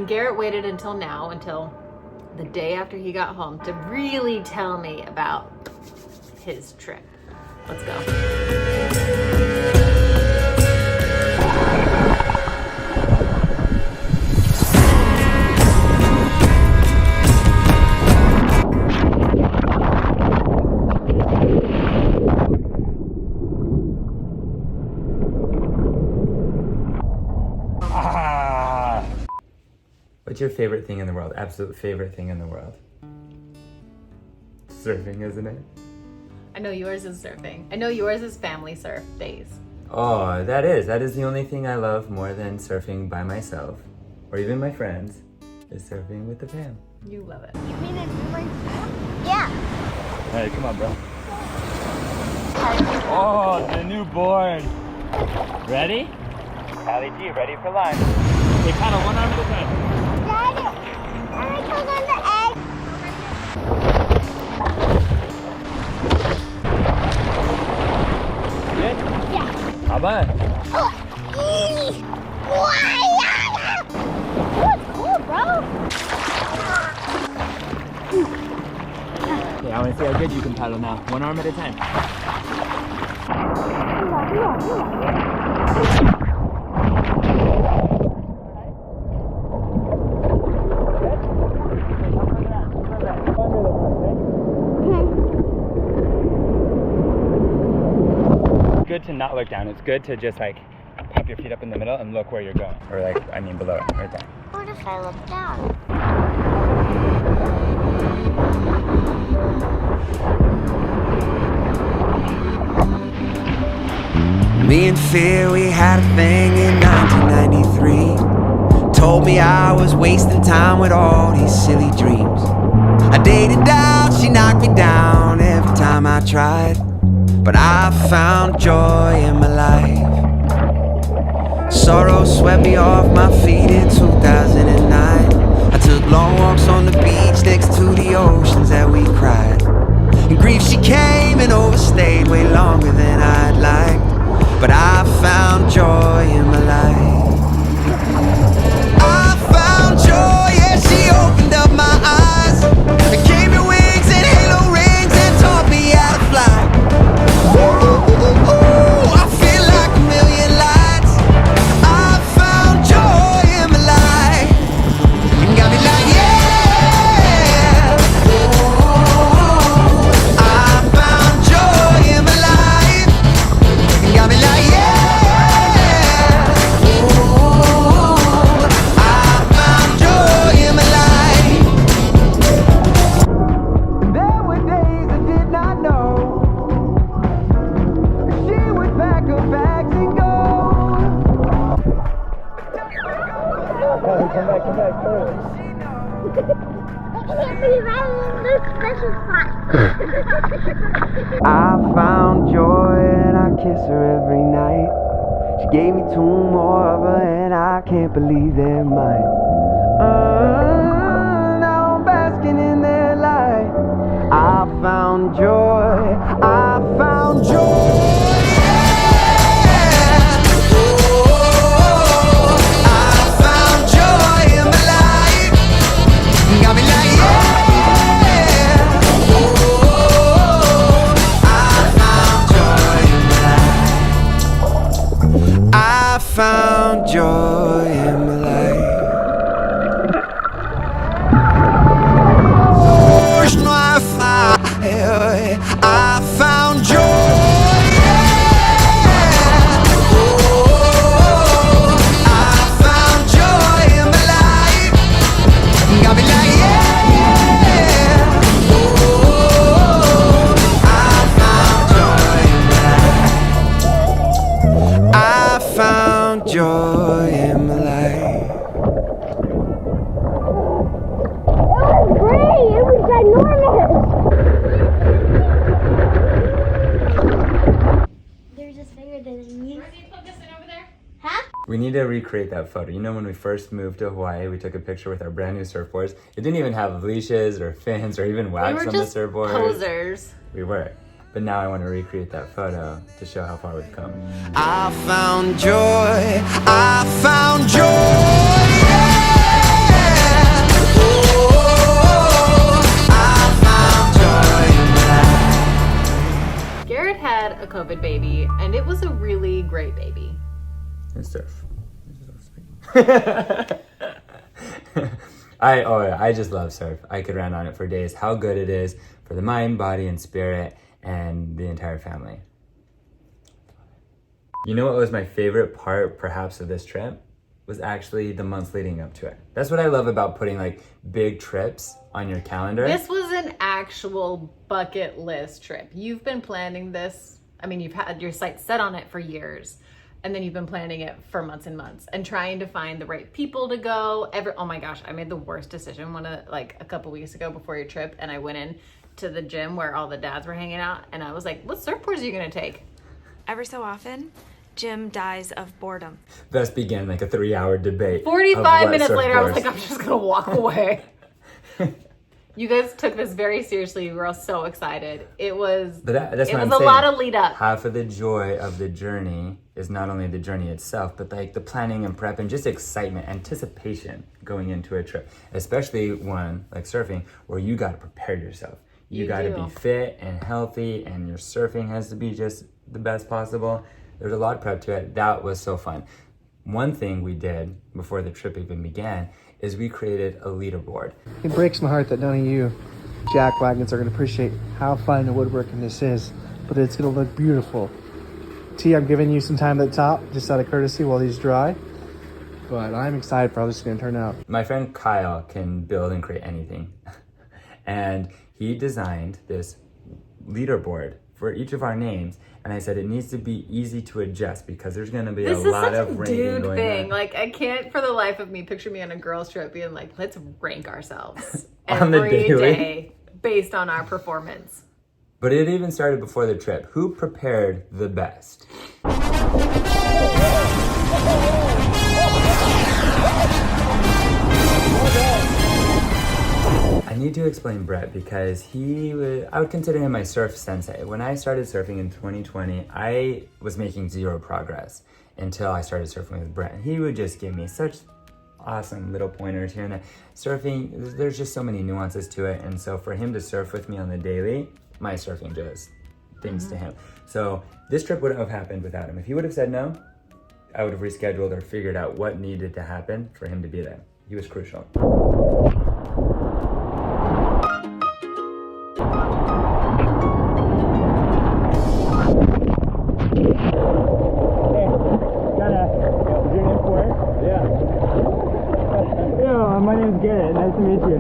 And Garrett waited until now, until the day after he got home, to really tell me about his trip. Let's go. What's your favorite thing in the world? Absolute favorite thing in the world? Surfing, isn't it? I know yours is surfing. I know yours is family surf days. Oh, that is the only thing I love more than surfing by myself, or even my friends, is surfing with the fam. You love it. You mean a newborn son? Yeah. Hey, come on, bro. Oh, the newborn. Ready? Allie G, ready for line. Hey, paddle one arm at a time. Daddy, I took on the egg. Good? Yeah. How about? That's cool, bro. Okay, I want to see how good you can paddle now. One arm at a time. Good to not look down. It's good to just like pop your feet up in the middle and look where you're going. Or like, I mean below it, right there. What if I look down? Me and Fear, we had a thing in 1993. Told me I was wasting time with all these silly dreams. I dated out, she knocked me down every time I tried. But I found joy in my life. Sorrow swept me off my feet in 2009. I took long walks on the beach next to the oceans that we cried. In grief she came and overstayed way longer than I'd liked. But I found joy in my life. I found joy, yeah, she opened up my eyes and gave me wings and halo rings and taught me how to fly. Ooh, I feel like a million lights. I found joy in my life. And got me like, yeah. I found joy in my life. And got me like, yeah. I found joy in my life. There were days I did not know. She would pack her bags and go. Come back, Can't believe I in this special spot. I found joy and I kiss her every night. She gave me 2 more of her and I can't believe they're mine. Now I'm basking in their light. I found joy. I found joy. Got me like, yeah. I found joy in my life. I found joy in my life. I found joy. Got me like, yeah. I found joy in my life. I found joy in my life. It was great. It was ginormous. There's a bigger than you. Huh? We need to recreate that photo. You know when we first moved to Hawaii, we took a picture with our brand new surfboards. It didn't even have leashes or fins or even wax on the surfboard. Posers. We were. But now I want to recreate that photo to show how far we've come. I found joy. I found joy. Yeah. COVID baby, and it was a really great baby. And surf. I just love surf. I could rant on it for days. How good it is for the mind, body, and spirit, and the entire family. You know what was my favorite part, perhaps, of this trip? Was actually the months leading up to it. That's what I love about putting like big trips on your calendar. This was an actual bucket list trip. You've been planning this. I mean, you've had your sights set on it for years, and then you've been planning it for months and months and trying to find the right people to go. Oh my gosh, I made the worst decision a couple weeks ago before your trip, and I went in to the gym where all the dads were hanging out, and I was like, what surfboards are you gonna take? Every so often, Jim dies of boredom. Thus began like a 3-hour debate. 45 minutes later, I was like, I'm just gonna walk away. You guys took this very seriously. We were all so excited. It was a lot of lead up. Half of the joy of the journey is not only the journey itself, but like the planning and prep and just excitement, anticipation going into a trip, especially one like surfing where you got to prepare yourself. You got to be fit and healthy, and your surfing has to be just the best possible. There's a lot of prep to it. That was so fun. One thing we did before the trip even began is we created a leaderboard. It breaks my heart that none of you jackwagons are going to appreciate how fine the woodworking this is, but it's going to look beautiful. T, I'm giving you some time at the top, just out of courtesy while these dry, but I'm excited for how this is going to turn out. My friend Kyle can build and create anything. And he designed this leaderboard for each of our names, and I said it needs to be easy to adjust because there's going to be a lot of ranking going on. This is such a dude thing. Like, I can't for the life of me picture me on a girls trip being like, let's rank ourselves on the every daily day based on our performance. But it even started before the trip. Who prepared the best? I need to explain Brett because I would consider him my surf sensei. When I started surfing in 2020, I was making zero progress until I started surfing with Brett. He would just give me such awesome little pointers here and there. Surfing, there's just so many nuances to it. And so for him to surf with me on the daily, my surfing just things to him. So this trip wouldn't have happened without him. If he would have said no, I would have rescheduled or figured out what needed to happen for him to be there. He was crucial. My name's Garrett. Nice to meet you.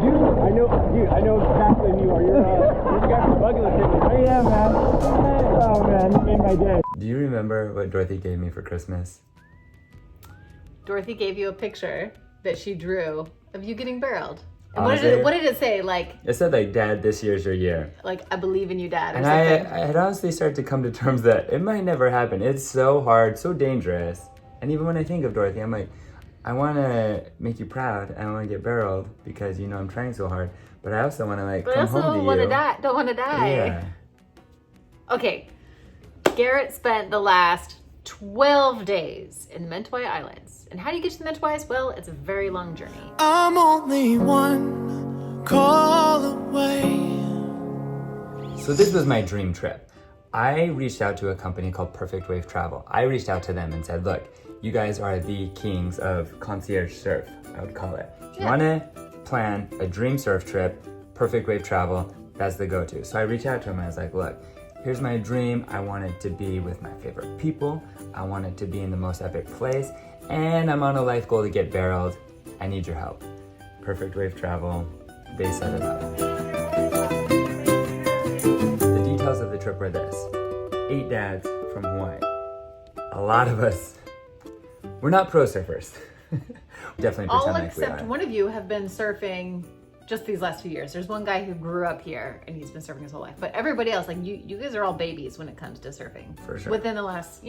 I know exactly who you are. You're the guy from Bucket List. Oh yeah, man. Oh man, you made my day. Do you remember what Dorothy gave me for Christmas? Dorothy gave you a picture that she drew of you getting barreled. And Honestly, what did it say? Like, it said like, Dad, this year's your year. Like, I believe in you, Dad, or and something. I had honestly started to come to terms that it might never happen. It's so hard, so dangerous. And even when I think of Dorothy, I'm like, I want to make you proud. I want to get barreled because you know I'm trying so hard. But I also want to like come home to you. Don't want to die. Yeah. Okay. Garrett spent the last 12 days in the Mentawai Islands. And how do you get to the Mentawais? Well, it's a very long journey. I'm only one call away. So this was my dream trip. I reached out to a company called Perfect Wave Travel. I reached out to them and said, look, you guys are the kings of concierge surf, I would call it. If you want to plan a dream surf trip, Perfect Wave Travel, that's the go-to. So I reached out to them and I was like, look, here's my dream. I want it to be with my favorite people. I want it to be in the most epic place. And I'm on a life goal to get barreled. I need your help. Perfect Wave Travel, they set it up. The details of the trip were this. 8 dads from Hawaii. A lot of us, we're not pro surfers. Definitely pretend All like except we are. one of you have been surfing just these last few years. There's one guy who grew up here and he's been surfing his whole life. But everybody else, like you guys are all babies when it comes to surfing. For sure. Within the last,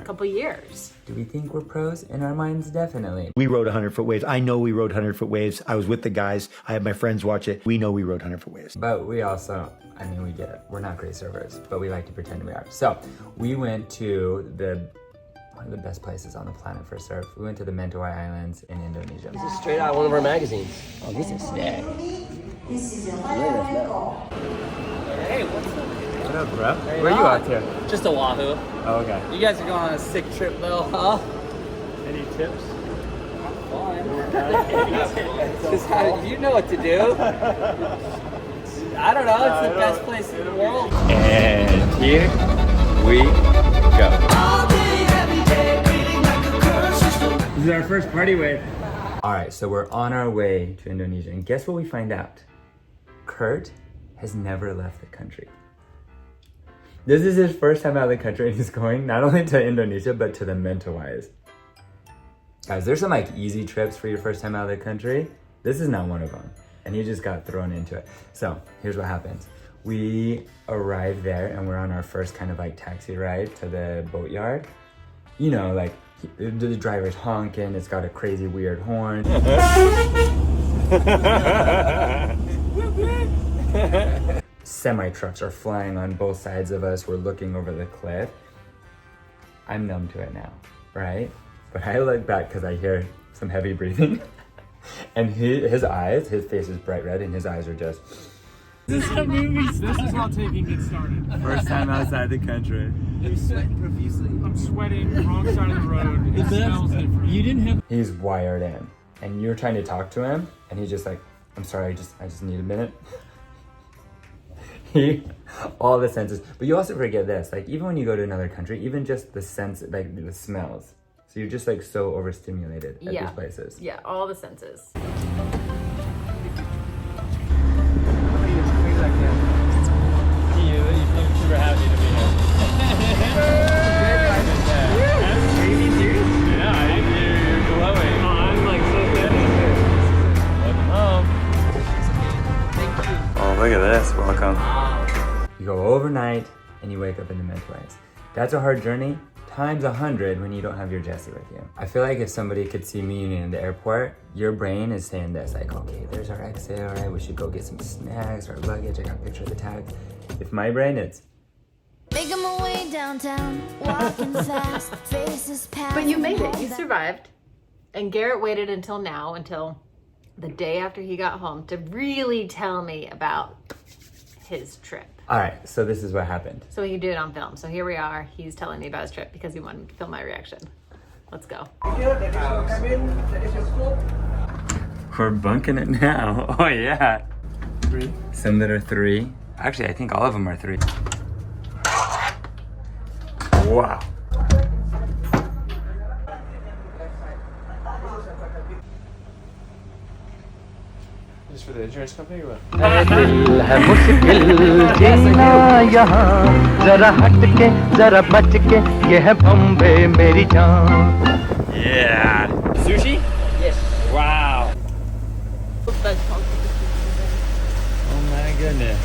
couple years. Do we think we're pros? In our minds, definitely. We rode 100-foot waves. I know we rode 100-foot waves. I was with the guys. I had my friends watch it. We know we rode 100-foot waves. But we also, we get it. We're not great surfers, but we like to pretend we are. So we went to one of the best places on the planet for surf. We went to the Mentawai Islands in Indonesia. This is straight out of one of our magazines. Oh, this is sick. This is a 100 Hey, what's up? What up, bro? Where are you out here? Just Oahu. Oh, okay. You guys are going on a sick trip though, huh? Any tips? Just how you know what to do. I don't know. It's the best place in the world. And here we go. This is our first party wave. All right, so we're on our way to Indonesia, and guess what we find out? Kurt has never left the country. This is his first time out of the country, and he's going not only to Indonesia, but to the Mentawais. Guys, there's some like easy trips for your first time out of the country. This is not one of them, and he just got thrown into it. So here's what happens. We arrive there, and we're on our first kind of like taxi ride to the boatyard. You know, like the driver's honking, it's got a crazy weird horn. Semi-trucks are flying on both sides of us. We're looking over the cliff. I'm numb to it now, right? But I look back because I hear some heavy breathing. And his face is bright red, and his eyes are just... This is how taking gets started. First time outside the country. You're sweating profusely. I'm sweating, wrong side of the road. It smells different. You didn't have. He's wired in, and you're trying to talk to him, and he's just like, I'm sorry, I just need a minute. All the senses. But you also forget this, like even when you go to another country, even just the sense, like the smells. So you're just like so overstimulated at these places. Yeah, all the senses. Super happy to be here. Yeah, you're glowing. Oh, I'm like so good. Welcome home. Oh, look at this. Welcome. You go overnight and you wake up in the Mentawais. That's a hard journey, times 100 when you don't have your Jessie with you. I feel like if somebody could see me in the airport, your brain is saying this, like, okay, there's our exit, all right, we should go get some snacks, our luggage, I got a picture of the tag. If my brain, it's... Making my way downtown, walking fast, faces past. But you made it. You survived. And Garrett waited until now, until the day after he got home, to really tell me about his trip. All right, so this is what happened. So he can do it on film. So here we are. He's telling me about his trip because he wanted to film my reaction. Let's go. We're bunking it now. Oh yeah. 3. Some that are 3. Actually, I think all of them are 3. Wow. Just for the insurance company or what? Yeah. Sushi? Yes. Wow. Oh my goodness.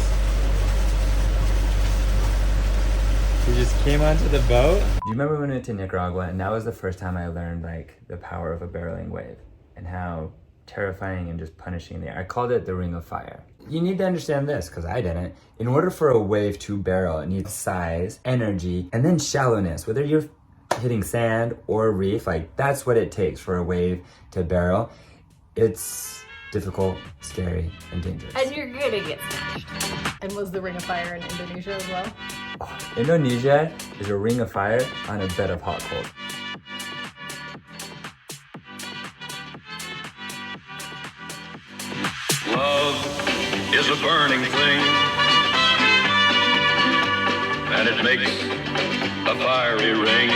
We just came onto the boat. Do you remember when we went to Nicaragua, and that was the first time I learned like the power of a barreling wave and how terrifying and just punishing they are. I called it the ring of fire. You need to understand this, because I didn't. In order for a wave to barrel, it needs size, energy, and then shallowness. Whether you're hitting sand or reef, like that's what it takes for a wave to barrel. It's difficult, scary, and dangerous. And you're gonna get smashed. And was the ring of fire in Indonesia as well? Oh, Indonesia is a ring of fire on a bed of hot cold. Love is a burning thing, and it makes a fiery ring.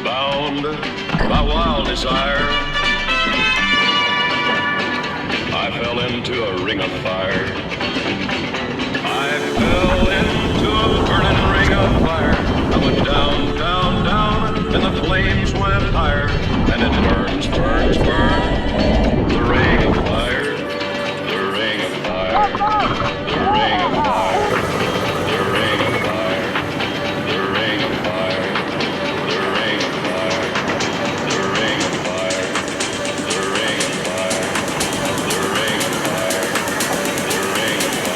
Bound by wild desire, I fell into a ring of fire. I fell into a burning ring of fire. I went down, down, down, and the flames went higher, and it burns, burns, burns. The ring of fire, the ring of fire, the ring of fire, the ring of fire, the ring of fire, the ring of fire, the ring of fire, the ring of fire, the ring of fire, the ring of fire.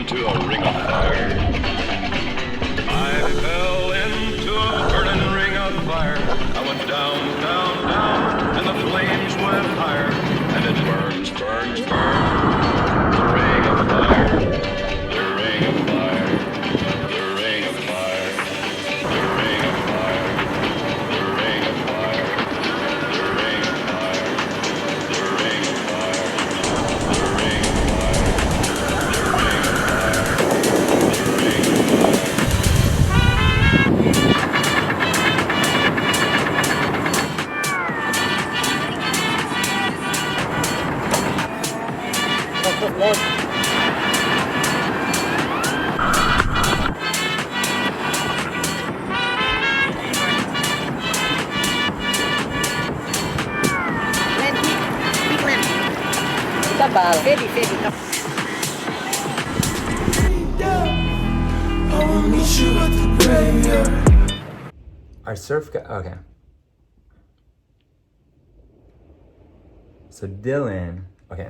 into a ring of fire. I fell into a burning ring of fire. I went down, down, down, and the flames went higher. And it burns, burns, burns. The ring of fire. The ring of fire. The ring of fire. The ring of fire. The ring of fire. The ring of fire. The ring of fire. The ring of fire. The ring of fire. The ring of fire. Our surf guy, okay. So Dylan, okay.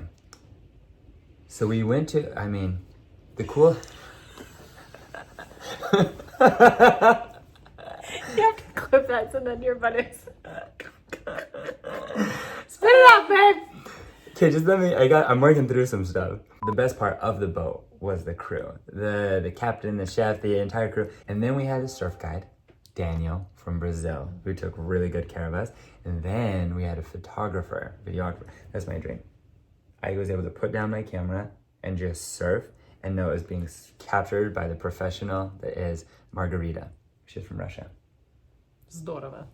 So we went to, I mean, the cool. You have to clip that so then your buttocks. Spit it out, babe. Okay, just let me, I'm working through some stuff. The best part of the boat was the crew. The captain, the chef, the entire crew. And then we had a surf guide, Daniel from Brazil, who took really good care of us. And then we had a photographer, videographer. That's my dream. I was able to put down my camera and just surf and know it was being captured by the professional that is Margarita. She's from Russia. Zdorovo.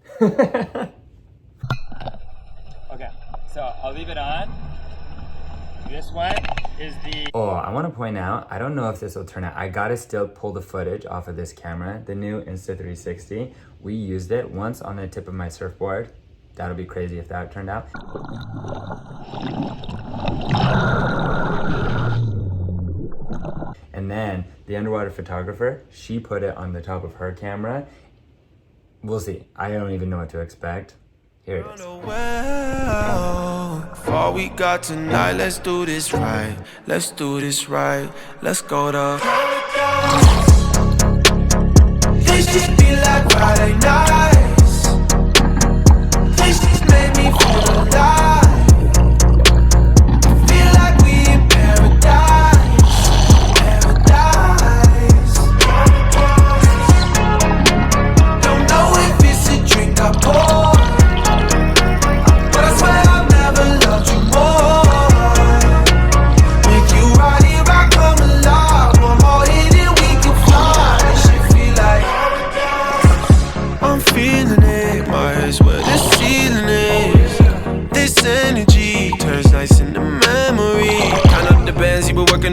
Okay, so I'll leave it on. This one is the... Oh, I want to point out, I don't know if this will turn out. I gotta still pull the footage off of this camera, the new Insta360. We used it once on the tip of my surfboard. That'll be crazy if that turned out. And then the underwater photographer, she put it on the top of her camera. We'll see. I don't even know what to expect. Here it is. For all we got tonight, let's do this right. Let's do this right. Let's go to this just be like Friday nights. This just made me feel alive. Feel like we in paradise. Paradise. Don't know if it's a drink I pour.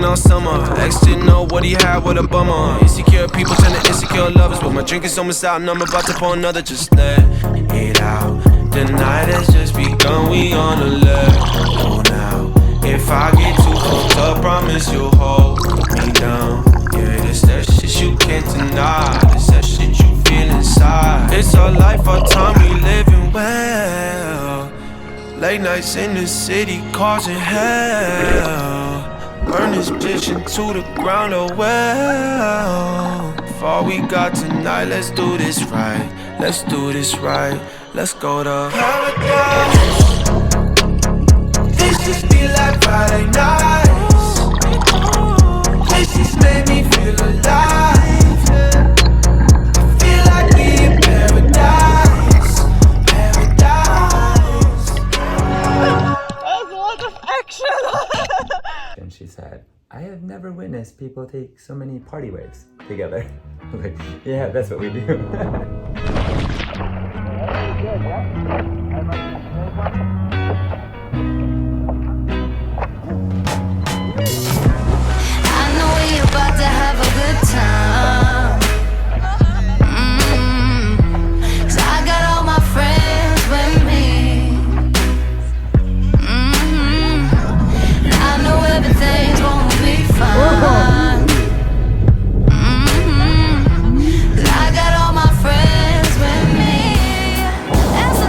All summer, ex didn't know what he had, what a bummer. Insecure people turn to insecure lovers, but my drink is almost out and I'm about to pour another. Just let it out. The night has just begun, we on a let go now. If I get too fucked up, promise you'll hold me down. Yeah, this that shit you can't deny. This that shit you feel inside. It's our life, our time, we living well. Late nights in the city causing hell. Burn this bitch into the ground, oh well. For all we got tonight, let's do this right. Let's do this right. Let's go to paradise. This just be like Friday nights. This just made me feel alive. I feel like we in paradise. Paradise. That's a lot of action. And she said, I have never witnessed people take so many party waves together. I was like, yeah, that's what we do. I know you're about to have a good time. 'Cause I got all my friends with me. I know everything's gonna be fine. 'Cause I got all my friends with me. That's a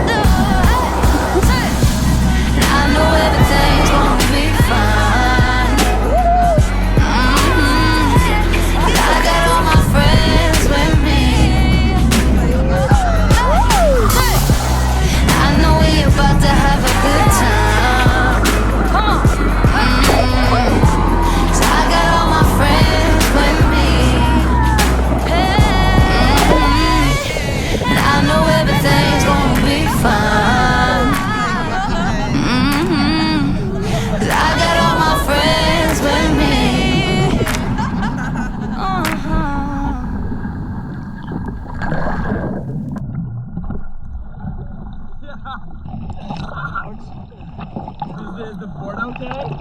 okay?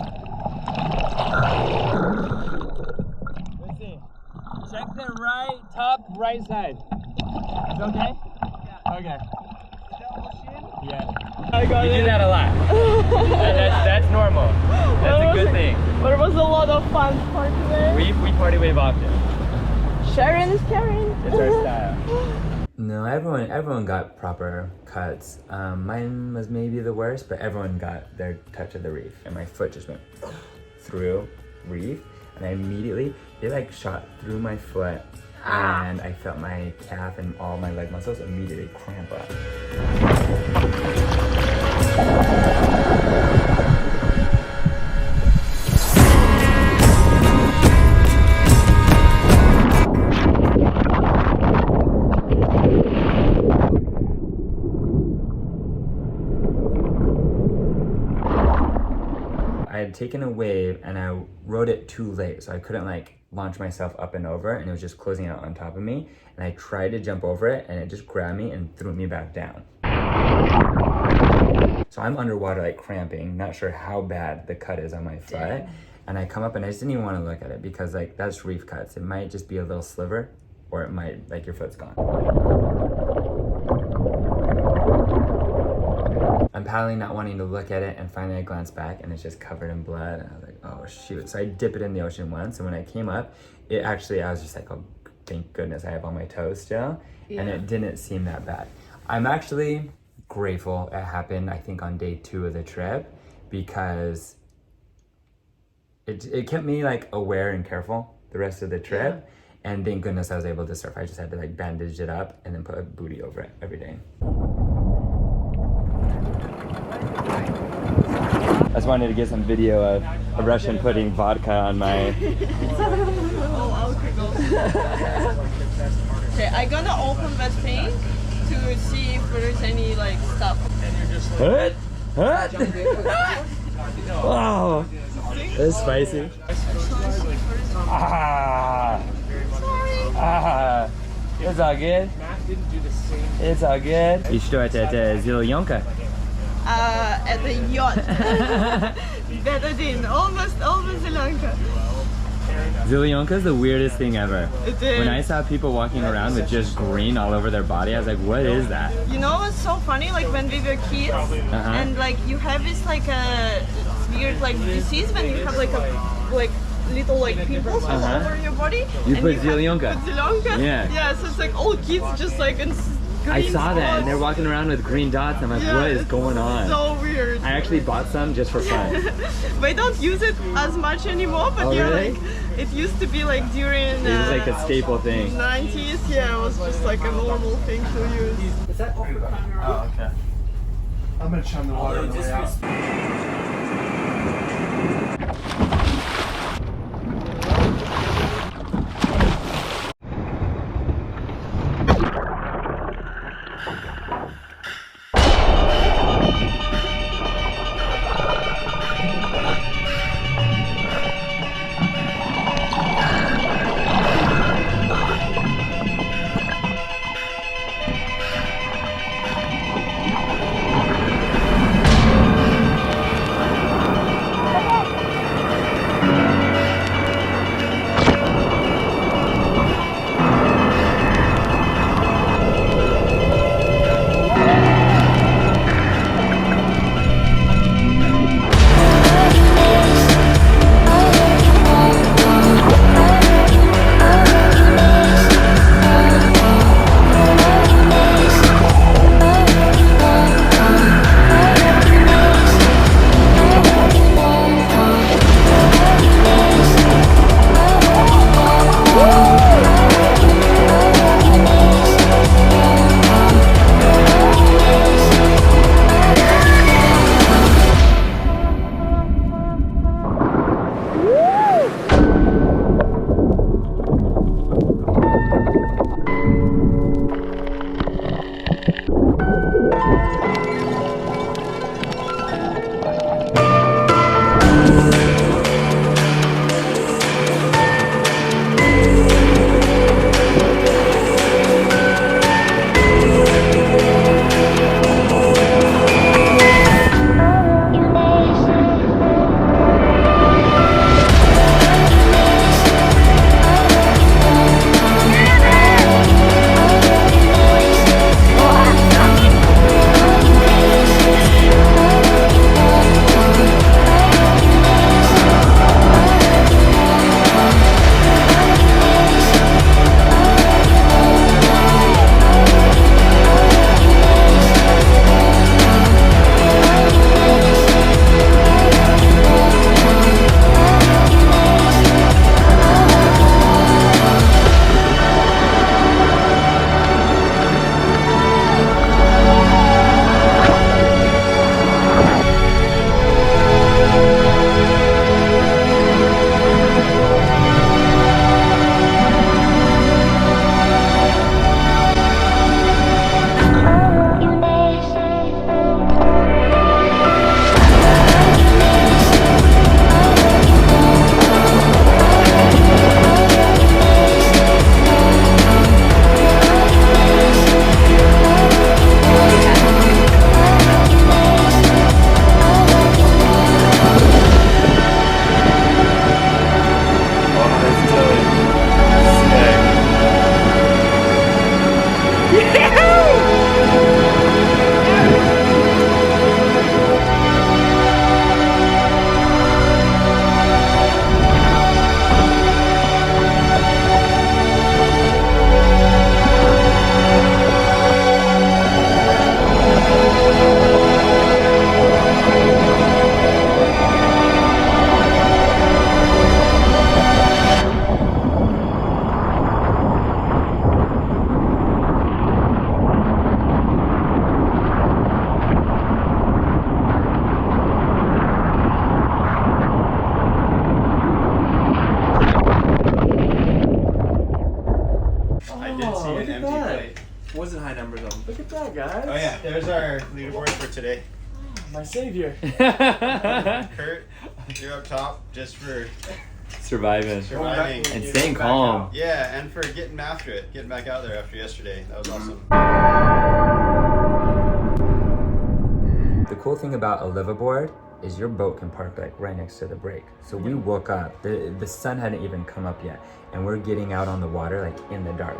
Let's see. Check the top right side. It's okay? Yeah. Okay. Yeah. I got it. We do that a lot. that's normal. That's a good thing. But it was a lot of fun for today. We party wave often. Sharon is caring. It's our style. No, everyone got proper cuts. Mine was maybe the worst, but everyone got their touch of the reef. And my foot just went through reef, and I immediately, it like shot through my foot, and I felt my calf and all my leg muscles immediately cramp up. I had taken a wave and I rode it too late, so I couldn't like launch myself up and over, and it was just closing out on top of me, and I tried to jump over it and it just grabbed me and threw me back down. So I'm underwater like cramping, not sure how bad the cut is on my foot. And I come up and I just didn't even want to look at it because like that's reef cuts. It might just be a little sliver, or it might like your foot's gone. I'm paddling, not wanting to look at it, and finally I glance back and it's just covered in blood, and I was like, oh shoot. So I dip it in the ocean once, and when I came up, it actually, I was just like, oh thank goodness I have all my toes still, and it didn't seem that bad. I'm actually grateful it happened, I think on day 2 of the trip, because it kept me like aware and careful the rest of the trip, and thank goodness I was able to surf. I just had to like bandage it up and then put a booty over it every day. I just wanted to get some video of a Russian putting vodka on my... Okay, I'm gonna open that thing to see if there's any like stuff. What? What? Wow, that's spicy. Ah, ah, it's all good. It's all good. И что это зеленка? At the yacht. Better than almost Zelenka. Zilionka is the weirdest thing ever. It is. When I saw people walking around with just green all over their body, I was like, what is that? You know what's so funny? Like when we were kids, and like you have this like a weird like disease when you have like a little like pimples all over your body. You put Zilionka. Yeah. Yeah. So it's like all kids just like in green I saw that, spots. and they're walking around with green dots. I'm like, what is going on? So weird. I actually bought some just for fun. We don't use it as much anymore, but really? like, it used to be like during It was like a staple thing. 90s, yeah, it was just like a normal thing to use. Is that off the camera? Oh, okay. I'm gonna chum the water on the way out. that, guys. Oh yeah, there's our leaderboard for today. My savior. Kurt, you're up top just for Surviving. surviving. And staying calm. Yeah, and for getting after it, getting back out there after yesterday. That was awesome. The cool thing about a liveaboard is your boat can park like right next to the break. So we woke up, the sun hadn't even come up yet, and we're getting out on the water like in the dark.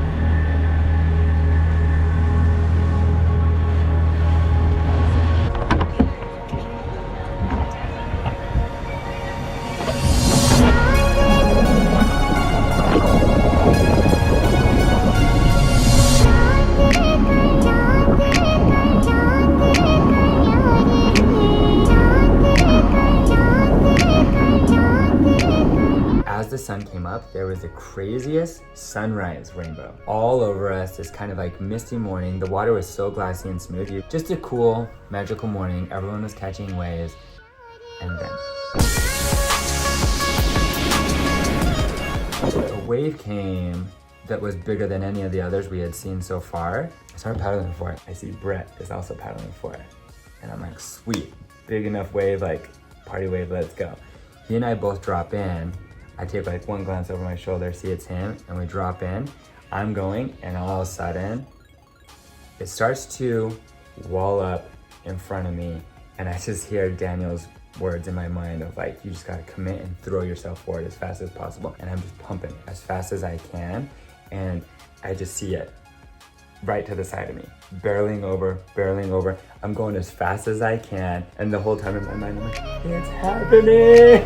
As the sun came up, there was the craziest sunrise rainbow all over us. This kind of like misty morning. The water was so glassy and smooth. Just a cool, magical morning. Everyone was catching waves. And then a wave came that was bigger than any of the others we had seen so far. I started paddling for it. I see Brett is also paddling for it. And I'm like, sweet, big enough wave, like party wave, let's go. He and I both drop in. I take like one glance over my shoulder, see it's him, and we drop in. I'm going, and all of a sudden, it starts to wall up in front of me, and I just hear Daniel's words in my mind of like, you just gotta commit and throw yourself forward as fast as possible. And I'm just pumping as fast as I can, and I just see it right to the side of me, barreling over. I'm going as fast as I can, and the whole time in my mind, I'm like, it's happening!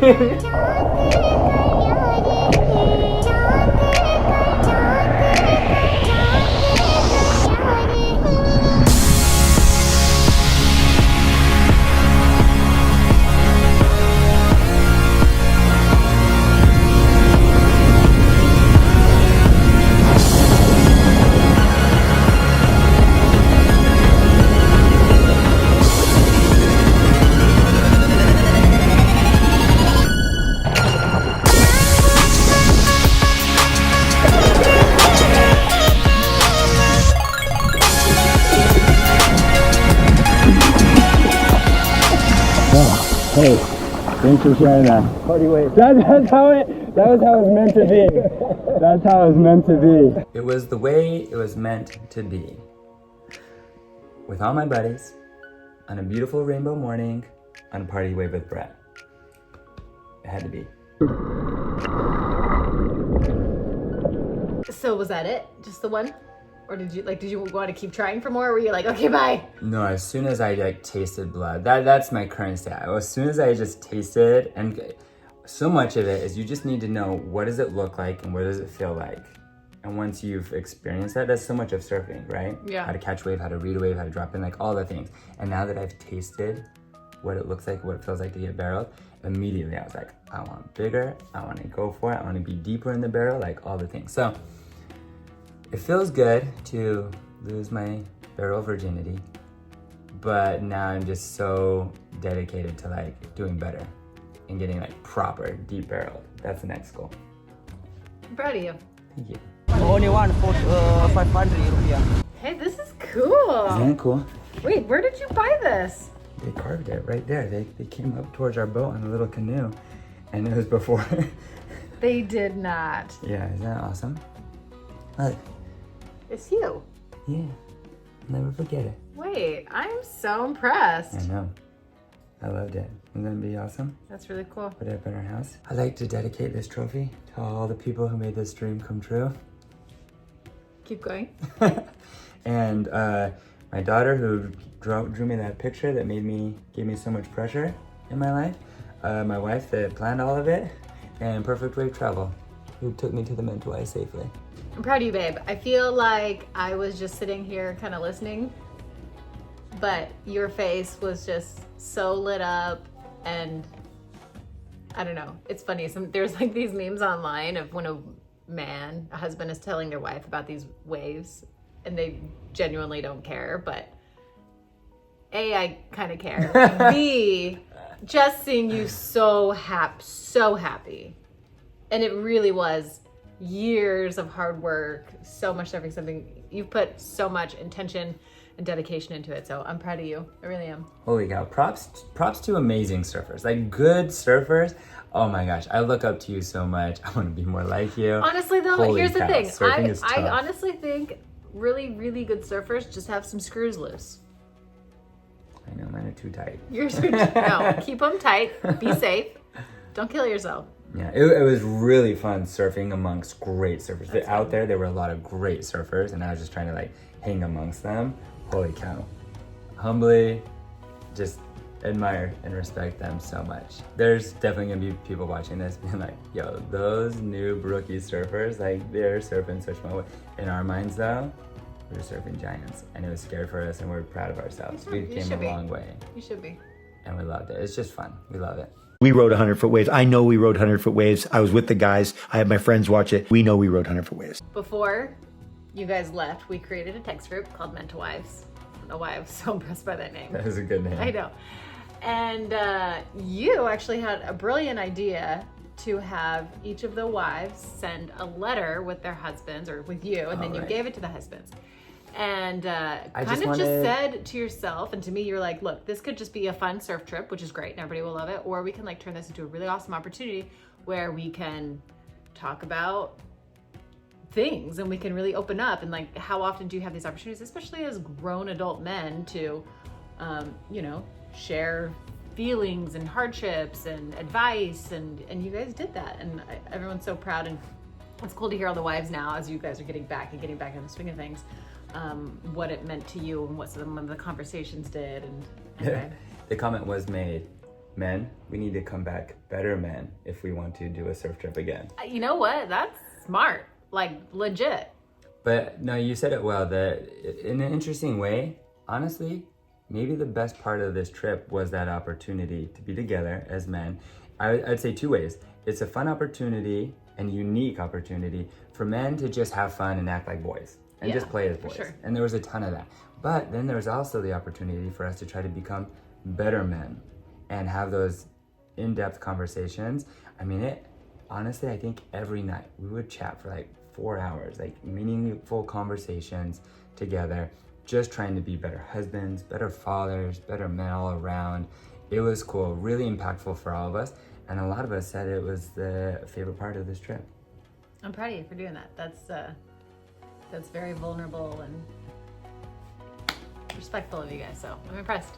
Hey, thanks for sharing that. Party wave. That was how it was meant to be. That's how it was meant to be. It was the way it was meant to be. With all my buddies, on a beautiful rainbow morning, on a party wave with Brett. It had to be. So was that it? Just the one? Or did you want to keep trying for more? Or were you like, okay, bye? No, as soon as I like tasted blood, that's my current stat. As soon as I just tasted, and so much of it is you just need to know what does it look like and what does it feel like. And once you've experienced that, that's so much of surfing, right? Yeah. How to catch a wave, how to read a wave, how to drop in, like all the things. And now that I've tasted what it looks like, what it feels like to get barreled, immediately I was like, I want bigger, I want to go for it, I want to be deeper in the barrel, like all the things. So it feels good to lose my barrel virginity, but now I'm just so dedicated to like doing better and getting like proper deep barreled. That's the next goal. I'm proud of you. Thank you. Only one for 500 rupiah. Hey, this is cool. Isn't it cool? Wait, where did you buy this? They carved it right there. They came up towards our boat on a little canoe, and it was before. They did not. Yeah, isn't that awesome? Look. It's you. Yeah, I'll never forget it. Wait, I'm so impressed. I know. I loved it. Isn't that be awesome? That's really cool. Put it up in our house. I'd like to dedicate this trophy to all the people who made this dream come true. Keep going. And my daughter who drew me that picture that gave me so much pressure in my life. My wife that planned all of it. And Perfect Wave Travel, who took me to the Mentawai safely. I'm proud of you, babe. I feel like I was just sitting here kind of listening, but your face was just so lit up, and I don't know. It's funny. There's like these memes online of when a husband is telling their wife about these waves, and they genuinely don't care, but A, I kind of care. B, just seeing you so happy. And it really was years of hard work, so much surfing, something you've put so much intention and dedication into it. So I'm proud of you. I really am. Holy cow. Props to amazing surfers. Like good surfers. Oh my gosh. I look up to you so much. I want to be more like you. Honestly though, Holy here's the cow, thing. surfing is I tough. honestly think really, really good surfers just have some screws loose. I know, mine are too tight. No, keep them tight. Be safe. Don't kill yourself. Yeah, it was really fun surfing amongst great surfers. Out there were a lot of great surfers, and I was just trying to like hang amongst them. Holy cow. Humbly, just admire and respect them so much. There's definitely gonna be people watching this being like, yo, those new rookie surfers, like they're surfing such fun. In our minds though, we're surfing giants, and it was scary for us, and we're proud of ourselves. We came a long way. You should be. And we loved it. It's just fun. We love it. We rode 100-foot waves. I know we rode 100-foot waves. I was with the guys. I had my friends watch it. We know we rode 100-foot waves. Before you guys left, we created a text group called Mentawai Islands. I don't know why I was so impressed by that name. That is a good name. I know. And you actually had a brilliant idea to have each of the wives send a letter with their husbands or with you, and then you gave it to the husbands. And just said to yourself and to me, you're like, look, this could just be a fun surf trip, which is great and everybody will love it. Or we can like turn this into a really awesome opportunity where we can talk about things and we can really open up. And like, how often do you have these opportunities, especially as grown adult men, to, you know, share feelings and hardships and advice, and you guys did that, and everyone's so proud, and it's cool to hear all the wives now as you guys are getting back in the swing of things, what it meant to you and what some of the conversations did. And anyway. The comment was made, men, we need to come back better men if we want to do a surf trip again. You know what? That's smart, like legit. But no, you said it well, that in an interesting way, honestly, maybe the best part of this trip was that opportunity to be together as men. I'd say two ways. It's a fun opportunity and unique opportunity for men to just have fun and act like boys and just play as boys. Sure. And there was a ton of that. But then there was also the opportunity for us to try to become better men and have those in-depth conversations. I mean, honestly, I think every night we would chat for like 4 hours, like meaningful conversations together, just trying to be better husbands, better fathers, better men all around. It was cool, really impactful for all of us. And a lot of us said it was the favorite part of this trip. I'm proud of you for doing that. That's very vulnerable and respectful of you guys, so I'm impressed.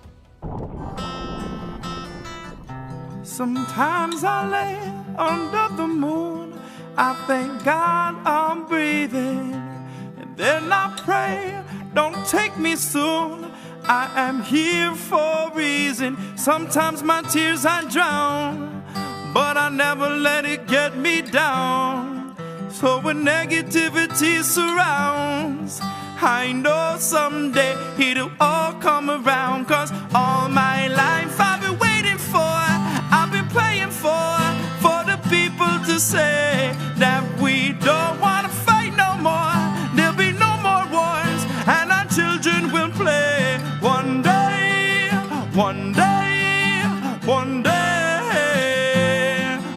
Sometimes I lay under the moon, I thank God I'm breathing, and then I pray, don't take me soon, I am here for a reason. Sometimes my tears I drown, but I never let it get me down. So when negativity surrounds, I know someday it'll all come around. Cause all my life I've been waiting for, I've been praying for the people to say that